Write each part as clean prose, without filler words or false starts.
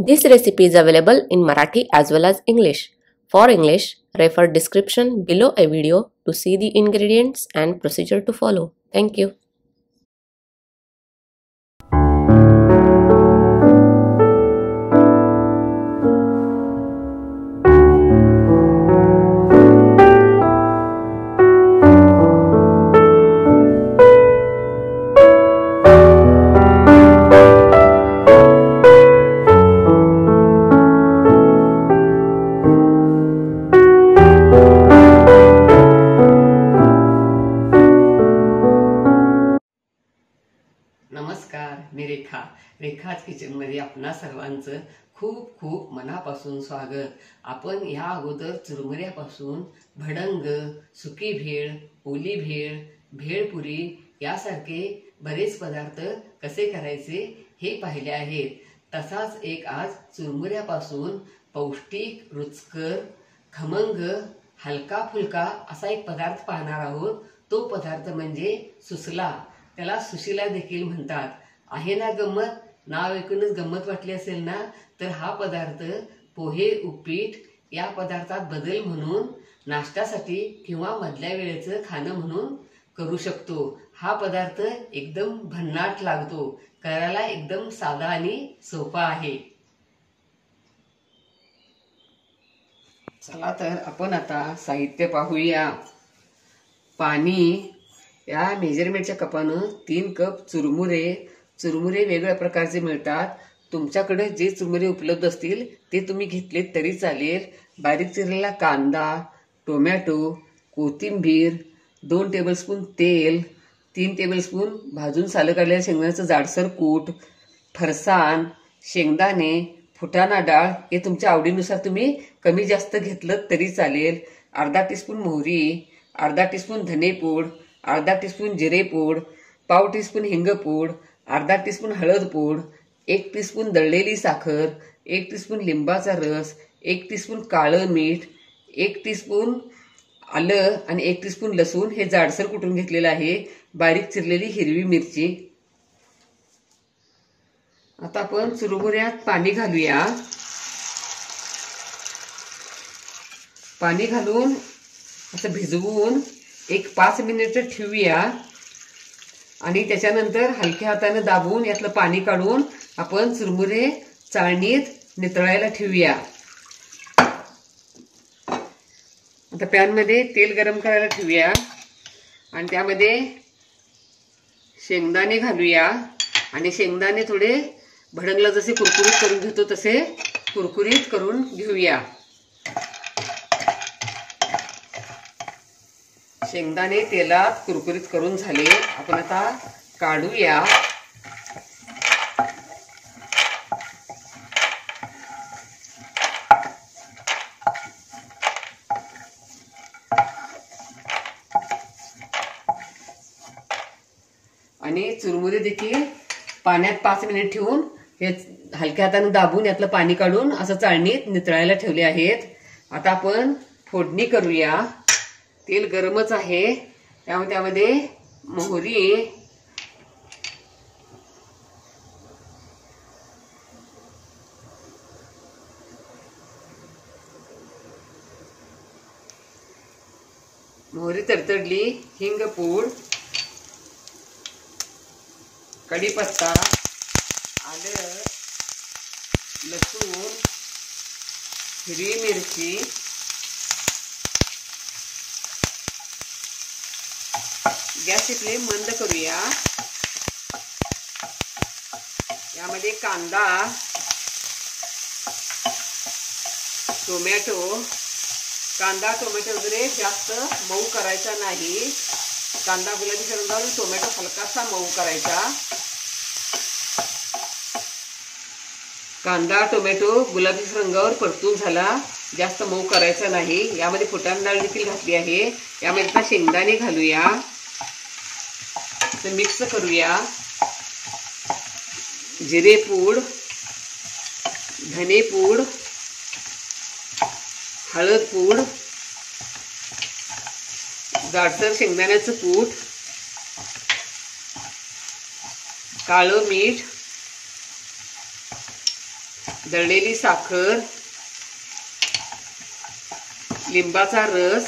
This recipe is available in Marathi as well as English. For English, refer description below a video to see the ingredients and procedure to follow. Thank you. नमस्कार, मी रेखाच किचनमध्ये आपणा सर्वांचं खूप खूप मनापासून स्वागत. आपण या अगोदर चुरमुऱ्यापासून भडंग, सुकी भेळ, ओली भेळ, भेळपुरी यासारखे बरेच पदार्थ कसे करायचे हे पाहिले आहेत. तसाच एक आज चुरमुऱ्यापासून पौष्टिक, रुचकर, खमंग, हलका फुलका असा एक पदार्थ पाहणार आहोत. तो पदार्थ म्हणजे सुसला. त्याला सुशिला देखील म्हणतात. आहे ना गंमत? नाव ऐकूनच गंमत वाटली असेल ना? तर हा पदार्थ पोहे, उपीट या पदार्थात बदल म्हणून नाश्त्यासाठी किंवा मधल्या वेळेचं खाणं म्हणून करू शकतो. हा पदार्थ एकदम भन्नाट लागतो. करायला एकदम साधा आणि सोपा आहे. चला तर आपण आता साहित्य पाहूया. पाणी, या मेजरमेंटच्या कपानं 3 कप चुरमुरे वेगळ्या प्रकारचे मिळतात. तुमच्याकडे जे चुरमुरे उपलब्ध असतील ते तुम्ही घेतले तरी चालेल. बारीक चिरलेला कांदा, टोमॅटो, कोथिंबीर, 2 टेबलस्पून तेल, 3 टेबलस्पून भाजून सालं काढलेल्या शेंगदाण्याचं जाडसर कूट, फरसाण, शेंगदाणे, फुटाणा डाळ हे तुमच्या आवडीनुसार तुम्ही कमी जास्त घेतलं तरी चालेल. अर्धा टीस्पून मोहरी, अर्धा टीस्पून धनेपूड, अर्धा टीस्पून जिरेपूड, पाव टीस्पून हिंगपूड, अर्धा टीस्पून हळदपूड, 1 टीस्पून दळलेली साखर, 1 टीस्पून लिंबाचा रस, 1 टीस्पून काळं मीठ, 1 टीस्पून आलं आणि 1 टीस्पून लसूण हे जाडसर कुटून घेतलेलं आहे. बारीक चिरलेली हिरवी मिरची. आता आपण चुरमुऱ्यात पाणी घालूया. पाणी घालून असं भिजवून एक 5 मिनिटं ठेवूया आणि त्याच्यानंतर हलक्या हाताने दाबून यातलं पाणी काढून आपण चुरमुरे चाळणीत नितळायला ठेवूया. आता पॅनमध्ये तेल गरम करायला ठेवूया आणि त्यामध्ये शेंगदाणे घालूया आणि शेंगदाणे थोडे भडंगला जसे कुरकुरीत करून घेतो तसे कुरकुरीत करून घेऊया. शेंगदाणे तेलात कुरकुरीत करून झाले. आपण आता काढूया. आणि चुरमुरे देखील पाण्यात 5 मिनिट ठेवून हे हलक्या हाताने दाबून यातलं पाणी काढून असं चाळणीत नितळायला ठेवले आहेत. आता आपण फोडणी करूया. तेल गरमच आहे. त्यामध्ये मोहरी, तडतडली, हिंगपूड, कढीपत्ता, आलं, लसूण, हिरवी मिरची, गॅसची फ्लेम मंद करूया. यामध्ये कांदा, टोमॅटो वगैरे जास्त मऊ करायचा नाही. कांदा गुलाबी रंगावर, टोमॅटो हलकासा मऊ करायचा. कांदा टोमॅटो गुलाबी रंगावर परतून झाला, जास्त मऊ करायचा नाही. यामध्ये फुटाणा डाळ देखील घातली आहे. यामध्ये आता शेंगदाणे घालूया. मिक्स करूया. जिरेपूड, धनेपूड, हळदपूड, जाडसर शेंगदाण्याचं कूट, काळं मीठ, दळलेली साखर, लिंबाचा रस,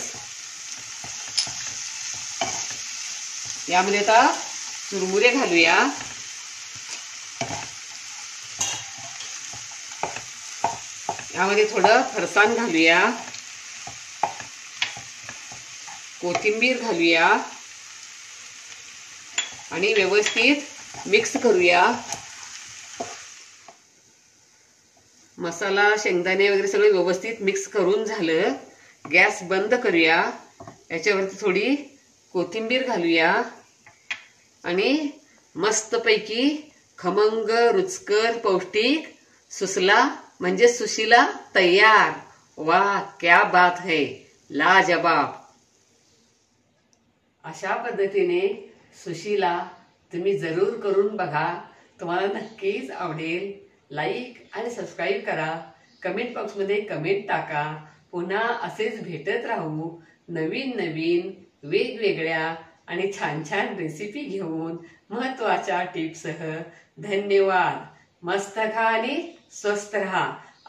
यामध्ये आता चुरमुरे घालूया. यामध्ये थोडं फरसाण घालूया, कोथिंबीर घालूया आणि व्यवस्थित मिक्स करूया. मसाला, शेंगदाणे वगैरे सगळं व्यवस्थित मिक्स करून झालं. गॅस बंद करूया. याच्यावरती थोडी कोथिंबीर घालूया आणि मस्तपैकी खमंग, रुचकर, पौष्टिक सुसला म्हणजे सुशीला तयार. वाह, क्या बात है, लाजवाब. अशा पद्धतीने सुशीला तुम्ही जरूर करून बघा. तुम्हाला नक्कीच आवडेल. लाईक आणि सबस्क्राईब करा. कमेंट बॉक्समध्ये कमेंट टाका. पुन्हा असेच भेटत राहू नवीन नवीन वेगवेगळ्या आणि छान छान रेसिपी घेऊन, महत्त्वाच्या टिप्ससह. धन्यवाद. मस्त खा आणि स्वस्थ राहा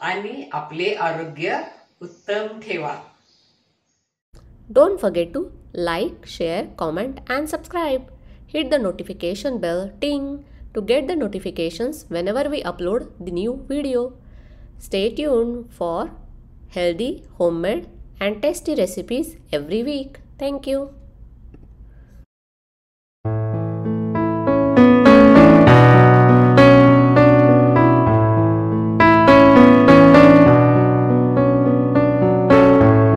आणि आपले आरोग्य उत्तम ठेवा. Don't forget to like, share, comment and subscribe. Hit the notification bell ting to get the notifications whenever we upload the new video. Stay tuned for healthy, homemade and tasty recipes every week. Thank you.